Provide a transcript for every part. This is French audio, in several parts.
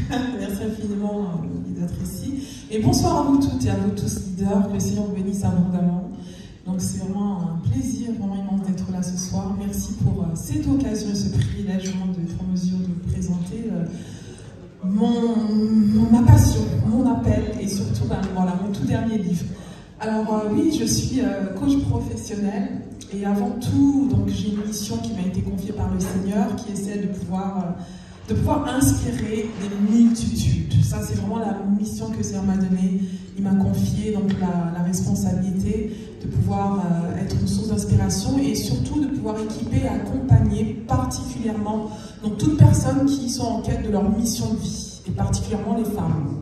Merci infiniment, leader Tracy. Et bonsoir à vous toutes et à vous tous, leaders. Que le Seigneur vous bénisse abondamment. Donc c'est vraiment un plaisir, vraiment immense d'être là ce soir. Merci pour cette occasion et ce privilège d'être en mesure de vous présenter ma passion, mon appel et surtout voilà, mon tout dernier livre. Alors oui, je suis coach professionnel et avant tout, donc j'ai une mission qui m'a été confiée par le Seigneur qui essaie de pouvoir inspirer des multitudes. Ça, c'est vraiment la mission que le Seigneur m'a donnée. Il m'a confié donc la responsabilité de pouvoir être une source d'inspiration et surtout de pouvoir équiper et accompagner particulièrement donc toutes personnes qui sont en quête de leur mission de vie, et particulièrement les femmes.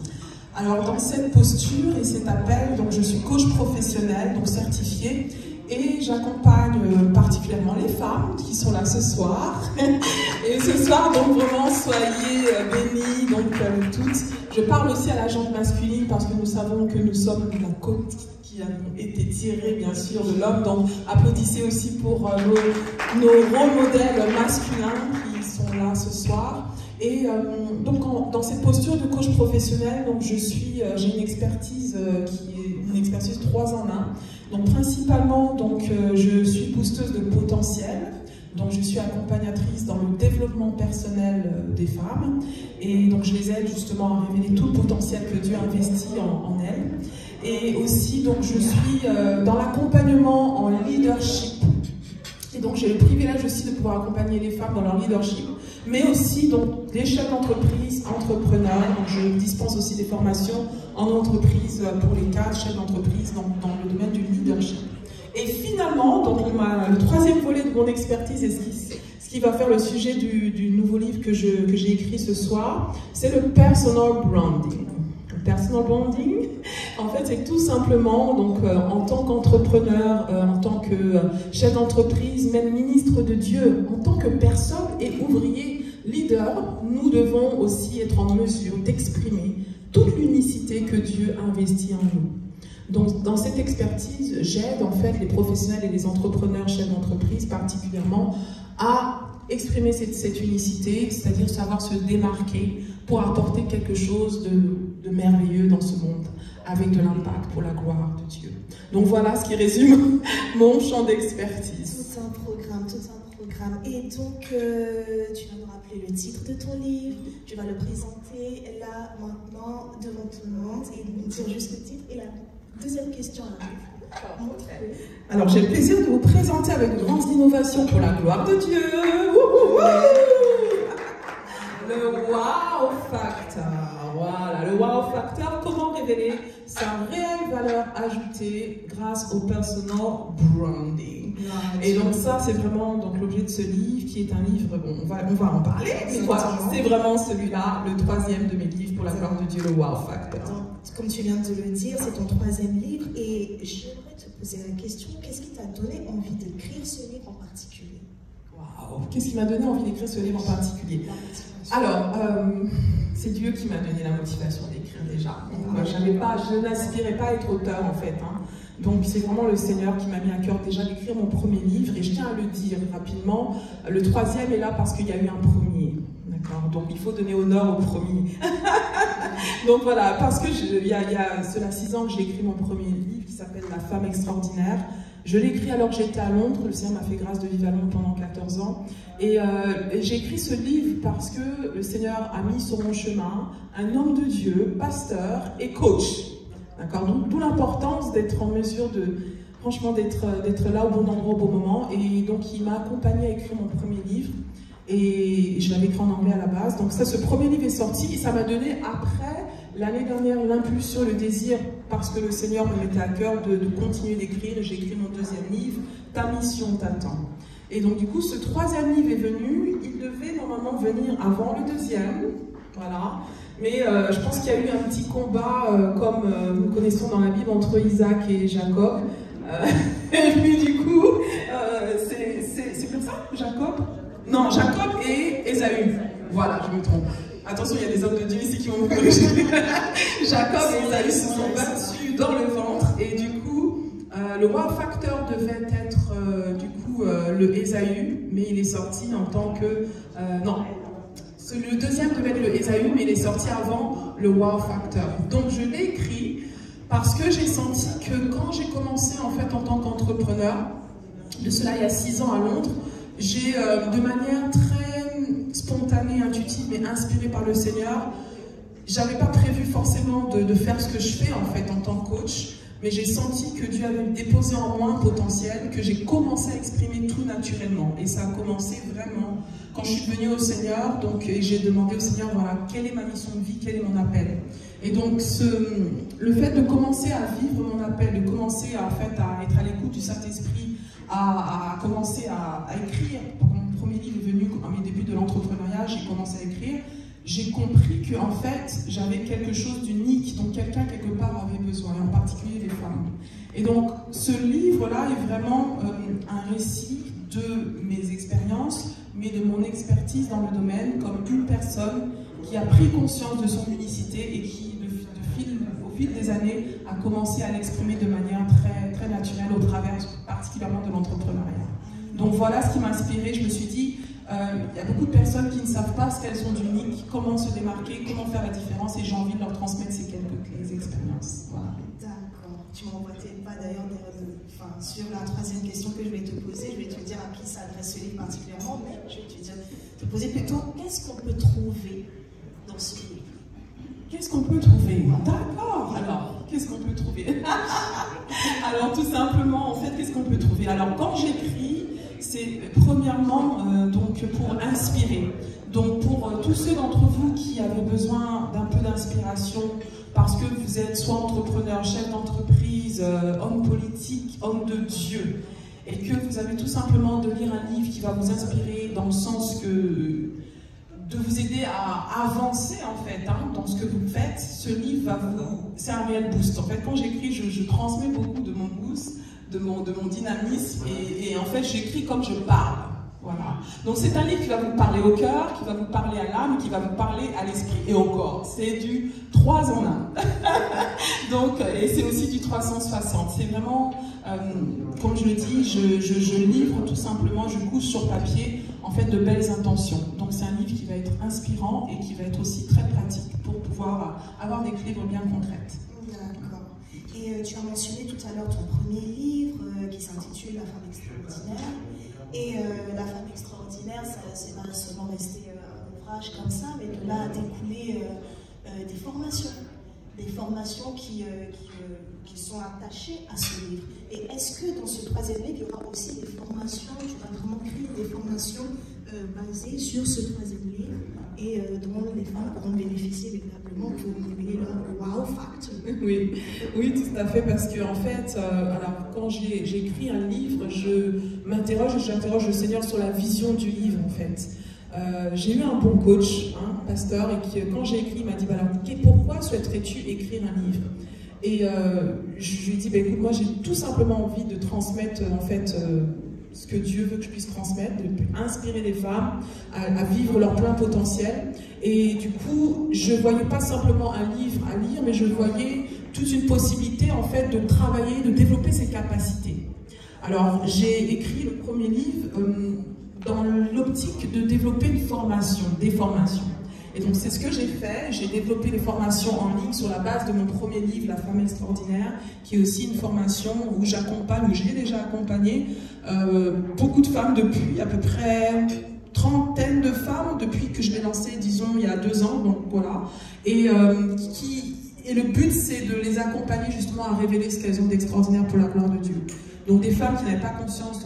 Alors dans cette posture et cet appel, donc je suis coach professionnel, donc certifié, et j'accompagne particulièrement les femmes qui sont là ce soir. Et ce soir, donc vraiment, soyez bénis, donc toutes. Je parle aussi à la gente masculine parce que nous savons que nous sommes la côte qui a été tirée, bien sûr, de l'homme. Donc applaudissez aussi pour nos rôles modèles masculins qui sont là ce soir. Et donc dans cette posture de coach professionnel, donc j'ai une expertise qui est une expertise 3 en 1. Donc principalement, donc, je suis boosteuse de potentiel, donc je suis accompagnatrice dans le développement personnel des femmes, et donc je les aide justement à révéler tout le potentiel que Dieu a investi en elles. Et aussi, donc je suis dans l'accompagnement en leadership, et donc j'ai le privilège aussi de pouvoir accompagner les femmes dans leur leadership, mais aussi donc des chefs d'entreprise, entrepreneurs. Donc je dispense aussi des formations en entreprise pour les cadres, chefs d'entreprise dans le domaine du leadership. Et finalement, donc le troisième volet de mon expertise et ce qui va faire le sujet du nouveau livre que j'ai écrit ce soir, c'est le personal branding. Le personal branding, en fait, c'est tout simplement, donc, en tant qu'entrepreneur, en tant que chef d'entreprise, même ministre de Dieu, en tant que personne et ouvrier, leader, nous devons aussi être en mesure d'exprimer toute l'unicité que Dieu a investie en nous. Donc, dans cette expertise, j'aide en fait les professionnels et les entrepreneurs, chefs d'entreprise particulièrement, à exprimer cette unicité, c'est-à-dire savoir se démarquer pour apporter quelque chose de merveilleux dans ce monde, avec de l'impact pour la gloire de Dieu. Donc voilà ce qui résume mon champ d'expertise. Tout un programme. Et donc, tu vas nous rappeler le titre de ton livre, tu vas le présenter là, maintenant, devant tout le monde, et nous dire juste le titre. Et la deuxième question arrive. Alors, j'ai le plaisir de vous présenter avec de grandes innovations pour la gloire de Dieu. Le Wow Factor. Voilà, le Wow Factor, comment révéler sa réelle valeur ajoutée grâce au personal branding. Et donc ça, c'est vraiment l'objet de ce livre, qui est un livre, bon, on va en parler, mais voilà, c'est vraiment celui-là, le troisième de mes livres pour la gloire de Dieu, le Wow Factor. Donc, comme tu viens de le dire, c'est ton troisième livre, et j'aimerais te poser la question, qu'est-ce qui t'a donné envie d'écrire ce livre en particulier? Waouh, qu'est-ce qui m'a donné envie d'écrire ce livre en particulier? Alors, c'est Dieu qui m'a donné la motivation d'écrire déjà. Donc, je n'aspirais pas à être auteur en fait. Hein. Donc c'est vraiment le Seigneur qui m'a mis à cœur déjà d'écrire mon premier livre. Et je tiens à le dire rapidement, le troisième est là parce qu'il y a eu un premier. D'accord. Donc il faut donner honneur au premier. Donc voilà, parce que il y a cela 6 ans que j'ai écrit mon premier livre qui s'appelle La femme extraordinaire. Je l'ai écrit alors que j'étais à Londres, le Seigneur m'a fait grâce de vivre à Londres pendant 14 ans. Et j'ai écrit ce livre parce que le Seigneur a mis sur mon chemin un homme de Dieu, pasteur et coach. D'accord. Donc d'où l'importance d'être en mesure franchement d'être là au bon endroit au bon moment. Et donc il m'a accompagné à écrire mon premier livre. Et je l'avais écrit en anglais à la base. Donc ça, ce premier livre est sorti et ça m'a donné après, l'année dernière, l'impulsion, le désir, parce que le Seigneur me mettait à cœur de continuer d'écrire. Et j'ai écrit mon deuxième livre, Ta mission t'attend. Et donc du coup, ce troisième livre est venu. Il devait normalement venir avant le deuxième. Voilà. Mais je pense qu'il y a eu un petit combat, comme nous connaissons dans la Bible, entre Isaac et Jacob. Et puis du coup, c'est comme ça, Jacob? Non, Jacob et Ésaü. Voilà, je me trompe. Attention, il y a des hommes de Dieu ici qui vont me corriger. Jacob et Ésaü se sont battus dans le ventre. Et du coup, le Wow Factor devait être le Ésaü, mais il est sorti en tant que... non, Le deuxième devait être le Ésaü, mais il est sorti avant le Wow Factor. Donc je l'ai écrit parce que j'ai senti que quand j'ai commencé en fait en tant qu'entrepreneur, de cela il y a 6 ans à Londres, j'ai de manière très spontanée, intuitive, mais inspirée par le Seigneur, j'avais pas prévu forcément de faire ce que je fais en fait en tant que coach, mais j'ai senti que Dieu avait déposé en moi un potentiel, que j'ai commencé à exprimer tout naturellement. Et ça a commencé vraiment quand je suis venue au Seigneur, donc j'ai demandé au Seigneur, voilà, quelle est ma mission de vie, quel est mon appel. Et donc le fait de commencer à vivre mon appel, de commencer en fait, à être à l'écoute du Saint-Esprit, à commencer à écrire, quand mon premier livre est venu à mes débuts de l'entrepreneuriat, j'ai commencé à écrire, j'ai compris que en fait, j'avais quelque chose d'unique dont quelqu'un quelque part avait besoin, et en particulier les femmes. Et donc, ce livre-là est vraiment un récit de mes expériences, mais de mon expertise dans le domaine, comme une personne qui a pris conscience de son unicité et qui, au fil des années, a commencé à l'exprimer de manière très, très naturelle au travers particulièrement de l'entrepreneuriat. Donc voilà ce qui m'a inspirée. Je me suis dit, il y a beaucoup de personnes qui ne savent pas ce qu'elles sont d'unique, comment se démarquer, comment faire la différence, et j'ai envie de leur transmettre ces quelques expériences. Voilà. D'accord. Tu m'emboîtais pas d'ailleurs sur la troisième question que je vais te poser. Je vais te dire à qui s'adresse ce livre particulièrement, mais je vais te poser plutôt qu'est-ce qu'on peut trouver dans ce livre? Qu'est-ce qu'on peut trouver? D'accord. Alors, qu'est-ce qu'on peut trouver? Alors, tout simplement, en fait, qu'est-ce qu'on peut trouver? Alors, quand j'écris, c'est premièrement donc pour inspirer. Donc pour tous ceux d'entre vous qui avaient besoin d'un peu d'inspiration parce que vous êtes soit entrepreneur, chef d'entreprise, homme politique, homme de Dieu, et que vous avez tout simplement de lire un livre qui va vous inspirer dans le sens que de vous aider à avancer en fait dans ce que vous faites, ce livre va c'est un réel boost. En fait, quand j'écris, je transmets beaucoup de mon boost, de mon dynamisme, et en fait j'écris comme je parle. Voilà. Donc c'est un livre qui va vous parler au cœur, qui va vous parler à l'âme, qui va vous parler à l'esprit et au corps. C'est du 3 en 1. Donc, et c'est aussi du 360. C'est vraiment, comme je le dis, je livre tout simplement, je couche sur papier en fait de belles intentions. Donc c'est un livre qui va être inspirant et qui va être aussi très pratique pour pouvoir avoir des clés bien concrètes. D'accord. Et tu as mentionné tout à l'heure ton premier livre qui s'intitule La femme extraordinaire. Et La femme extraordinaire, c'est pas seulement resté un ouvrage comme ça, mais de là a découlé des formations qui sont attachées à ce livre. Et est-ce que dans ce troisième livre, il y aura aussi des formations, tu vas vraiment créer des formations basées sur ce troisième livre et dont les femmes pourront bénéficier véritablement pour révéler leur wow factor? Oui, tout à fait, parce que en fait, alors, quand j'écris un livre, j'interroge le Seigneur sur la vision du livre en fait. J'ai eu un bon coach, pasteur, et qui, quand j'ai écrit, il m'a dit alors, pourquoi souhaiterais-tu écrire un livre? Et je lui ai dit écoute, moi j'ai tout simplement envie de transmettre en fait ce que Dieu veut que je puisse transmettre, inspirer les femmes à vivre leur plein potentiel. Et du coup, je ne voyais pas simplement un livre à lire, mais je voyais toute une possibilité en fait de travailler, de développer ses capacités. Alors j'ai écrit le premier livre dans l'optique de développer une formation, des formations. Et donc c'est ce que j'ai fait, j'ai développé des formations en ligne sur la base de mon premier livre, La femme extraordinaire, qui est aussi une formation où j'accompagne, où j'ai déjà accompagné beaucoup de femmes depuis, à peu près 30aine de femmes depuis que je l'ai lancé, disons, il y a 2 ans, donc voilà. Et le but, c'est de les accompagner justement à révéler ce qu'elles ont d'extraordinaire pour la gloire de Dieu. Donc des femmes qui n'avaient pas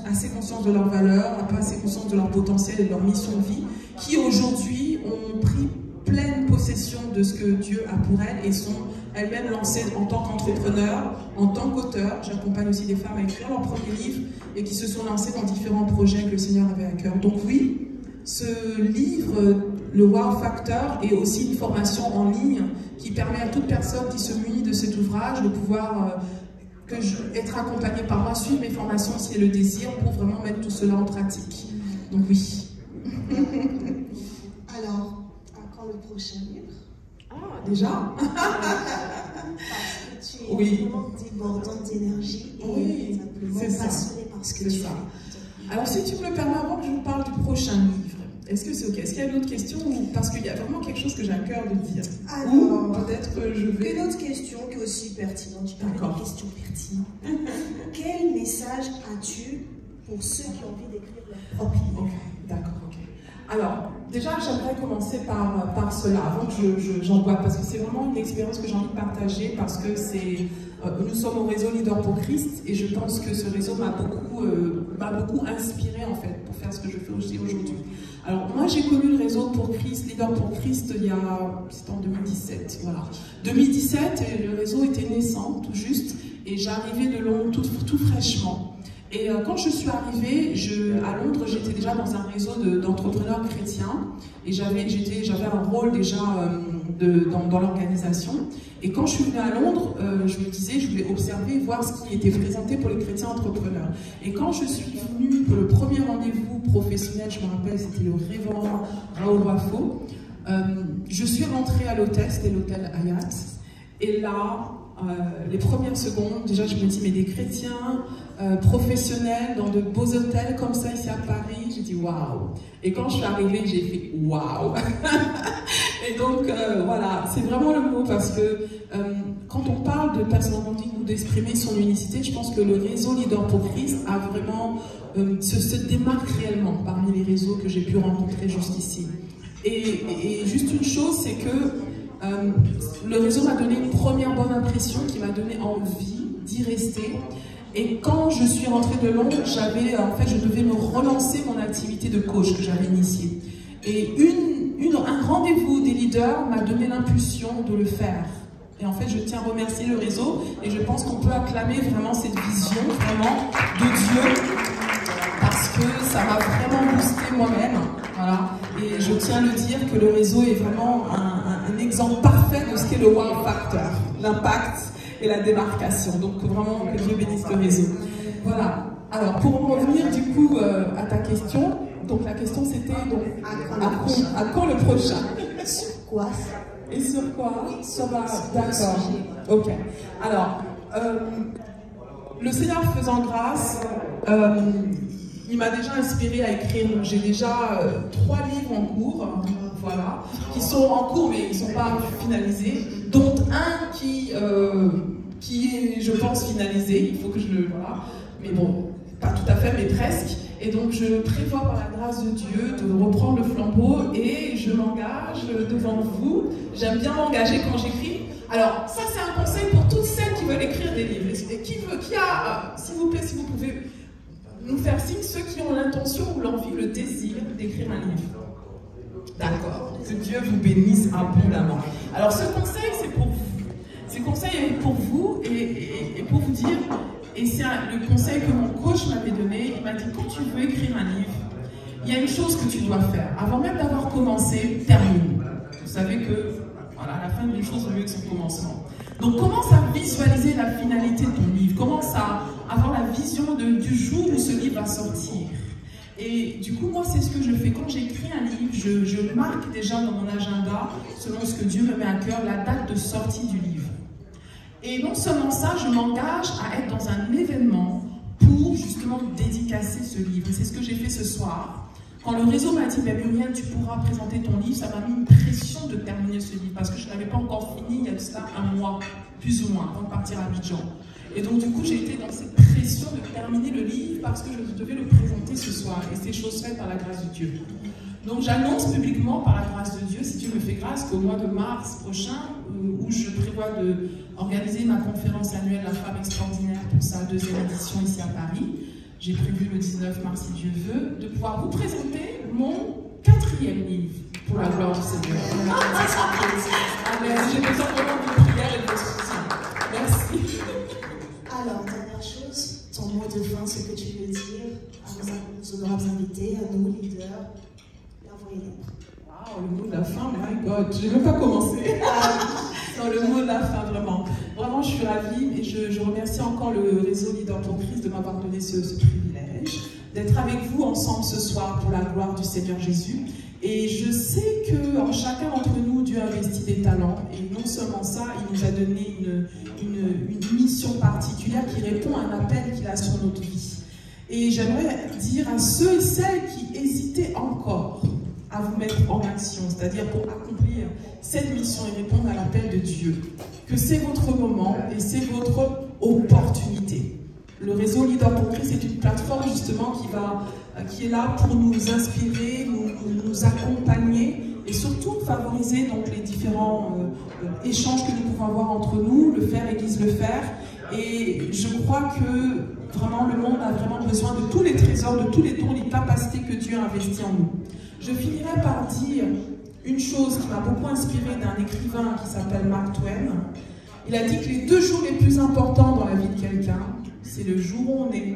assez conscience de leur valeur, pas assez conscience de leur potentiel et de leur mission de vie, qui aujourd'hui ont pris pleine possession de ce que Dieu a pour elles et sont elles-mêmes lancées en tant qu'entrepreneurs, en tant qu'auteurs. J'accompagne aussi des femmes à écrire leur premier livre et qui se sont lancées dans différents projets que le Seigneur avait à cœur. Donc oui, ce livre, le Wow Factor, est aussi une formation en ligne qui permet à toute personne qui se munit de cet ouvrage de pouvoir être accompagnée par moi, suivre mes formations si elle le désire, pour vraiment mettre tout cela en pratique. Donc oui. Alors, à quand le prochain livre? Ah, déjà? Parce que tu es vraiment débordante d'énergie et simplement passionnée par ce que tu fais. Alors si tu me le permets, avant que je vous parle du prochain livre, Est-ce que c'est OK? Est-ce qu'il y a une autre question? Parce qu'il y a vraiment quelque chose que j'ai à cœur de dire. Alors, ou peut-être que je vais... Une autre question qui est aussi pertinente. Tu parles de questions pertinentes. Quel message as-tu pour ceux qui ont envie d'écrire leur propre livre? D'accord, OK. Alors, déjà, j'aimerais commencer par cela, avant que j'en boive, parce que c'est vraiment une expérience que j'ai envie de partager, parce que nous sommes au réseau Leader pour Christ, et je pense que ce réseau m'a beaucoup inspiré, en fait, pour faire ce que je fais aussi aujourd'hui. Alors, moi, j'ai connu le réseau pour Christ, Leader pour Christ, c'était en 2017, voilà. 2017, et le réseau était naissant, tout juste, et j'arrivais de Londres tout fraîchement. Et quand je suis arrivée, à Londres, j'étais déjà dans un réseau d'entrepreneurs chrétiens et j'avais un rôle déjà dans l'organisation. Et quand je suis venue à Londres, je me disais, je voulais observer, voir ce qui était présenté pour les chrétiens entrepreneurs. Et quand je suis venue pour le premier rendez-vous professionnel, je me rappelle, c'était le révérend Raoul Wafo, je suis rentrée à l'hôtel, c'était l'hôtel Hayat, et là, les premières secondes, déjà je me dis, mais des chrétiens professionnels dans de beaux hôtels comme ça ici à Paris, j'ai dit waouh. Et quand je suis arrivée, j'ai fait waouh. Et donc voilà, c'est vraiment le mot parce que quand on parle de personal branding ou d'exprimer son unicité, je pense que le réseau Leader pour Christ a vraiment se démarque réellement parmi les réseaux que j'ai pu rencontrer jusqu'ici. Et juste une chose, c'est que le réseau m'a donné une première bonne impression qui m'a donné envie d'y rester. Et quand je suis rentrée de Londres, je devais me relancer mon activité de coach que j'avais initiée. Et un rendez-vous des leaders m'a donné l'impulsion de le faire. Et en fait, je tiens à remercier le réseau et je pense qu'on peut acclamer vraiment cette vision, vraiment, de Dieu, parce que ça m'a vraiment boosté moi-même. Voilà. Et je tiens à le dire que le réseau est vraiment un exemple parfait de ce qu'est le wow factor, l'impact et la démarcation. Donc vraiment, que Dieu bénisse le réseau. Voilà. Alors, pour en revenir du coup à ta question, donc la question c'était donc à quand le prochain? Sur quoi? Et sur quoi? D'accord. Ok. Alors, le Seigneur faisant grâce, il m'a déjà inspiré à écrire. J'ai déjà 3 livres en cours, voilà, qui sont en cours mais ils ne sont pas finalisés, dont un qui est, je pense, finalisé. Il faut que je le... Voilà. Mais bon, pas tout à fait, mais presque. Et donc, je prévois par la grâce de Dieu de reprendre le flambeau et je m'engage devant vous. J'aime bien m'engager quand j'écris. Alors, ça, c'est un conseil pour toutes celles qui veulent écrire des livres. S'il vous plaît, si vous pouvez nous faire signe, ceux qui ont l'intention ou l'envie, le désir d'écrire un livre. D'accord. Que Dieu vous bénisse abondamment. Alors, ce conseil, c'est pour vous. Ce conseil est pour vous et pour vous dire... Et c'est le conseil que mon coach m'avait donné. Il m'a dit, quand tu veux écrire un livre, il y a une chose que tu dois faire. Avant même d'avoir commencé, termine. Vous savez que voilà, la fin d'une chose est mieux que son commencement. Donc commence à visualiser la finalité de ton livre. Commence à avoir la vision du jour où ce livre va sortir. Et du coup, moi, c'est ce que je fais. Quand j'écris un livre, je marque déjà dans mon agenda, selon ce que Dieu me met à cœur, la date de sortie du livre. Et non seulement ça, je m'engage à être dans un événement pour justement dédicacer ce livre. Et c'est ce que j'ai fait ce soir. Quand le réseau m'a dit, Muriel, tu pourras présenter ton livre, ça m'a mis une pression de terminer ce livre parce que je n'avais pas encore fini, il y a de cela un mois, plus ou moins, avant de partir à Abidjan. Et donc du coup, j'ai été dans cette pression de terminer le livre parce que je devais le présenter ce soir. Et c'est chose faite par la grâce de Dieu. Donc j'annonce publiquement par la grâce de Dieu, si Dieu me fait grâce, qu'au mois de mars prochain, où je prévois d'organiser ma conférence annuelle La Femme Extraordinaire pour sa 2e édition ici à Paris, j'ai prévu le 19 mars, si Dieu veut, de pouvoir vous présenter mon 4e livre pour la gloire du Seigneur. Amen. J'ai besoin vraiment de prière et de soutien. Merci. Alors, dernière chose, ton mot de fin, ce que tu veux dire à nos honorables invités, à nos leaders. Wow, le mot de la fin, my God, je n'ai même pas commencé. Non, le mot de la fin, vraiment. Vraiment, je suis ravie et je remercie encore le réseau Leader pour Christ de m'avoir donné ce privilège d'être avec vous ensemble ce soir pour la gloire du Seigneur Jésus. Et je sais qu'en chacun d'entre nous, Dieu a investi des talents. Et non seulement ça, il nous a donné une mission particulière qui répond à un appel qu'il a sur notre vie. Et j'aimerais dire à ceux et celles qui hésitaient encore à vous mettre en action, c'est-à-dire pour accomplir cette mission et répondre à l'appel de Dieu. Que c'est votre moment et c'est votre opportunité. Le réseau Leader pour Christ est une plateforme justement qui est là pour nous inspirer, nous accompagner et surtout favoriser donc les différents échanges que nous pouvons avoir entre nous, le faire Église le faire. Et je crois que vraiment le monde a vraiment besoin de tous les trésors, de tous les dons, les capacités que Dieu a investis en nous. Je finirai par dire une chose qui m'a beaucoup inspirée d'un écrivain qui s'appelle Mark Twain. Il a dit que les 2 jours les plus importants dans la vie de quelqu'un, c'est le jour où on est.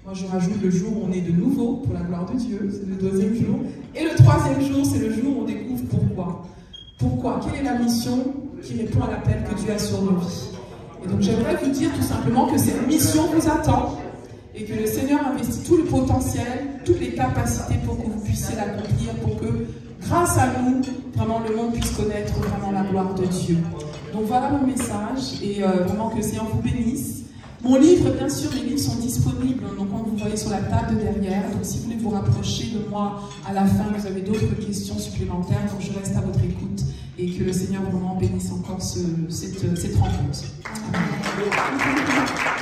Moi je rajoute le jour où on est de nouveau, pour la gloire de Dieu, c'est le 2e jour. Et le 3e jour, c'est le jour où on découvre pourquoi. Pourquoi? Quelle est la mission qui répond à l'appel que Dieu a sur nos vies? Et donc j'aimerais vous dire tout simplement que cette mission vous attend et que le Seigneur investit tout le potentiel, toutes les capacités pour que vous puissiez l'accomplir, pour que grâce à nous, vraiment le monde puisse connaître vraiment la gloire de Dieu. Donc voilà mon message et vraiment que le Seigneur vous bénisse. Mon livre, bien sûr, les livres sont disponibles, donc comme vous voyez sur la table derrière. Donc si vous voulez vous rapprocher de moi à la fin, vous avez d'autres questions supplémentaires, donc je reste à votre écoute et que le Seigneur vraiment bénisse encore cette rencontre. Amen.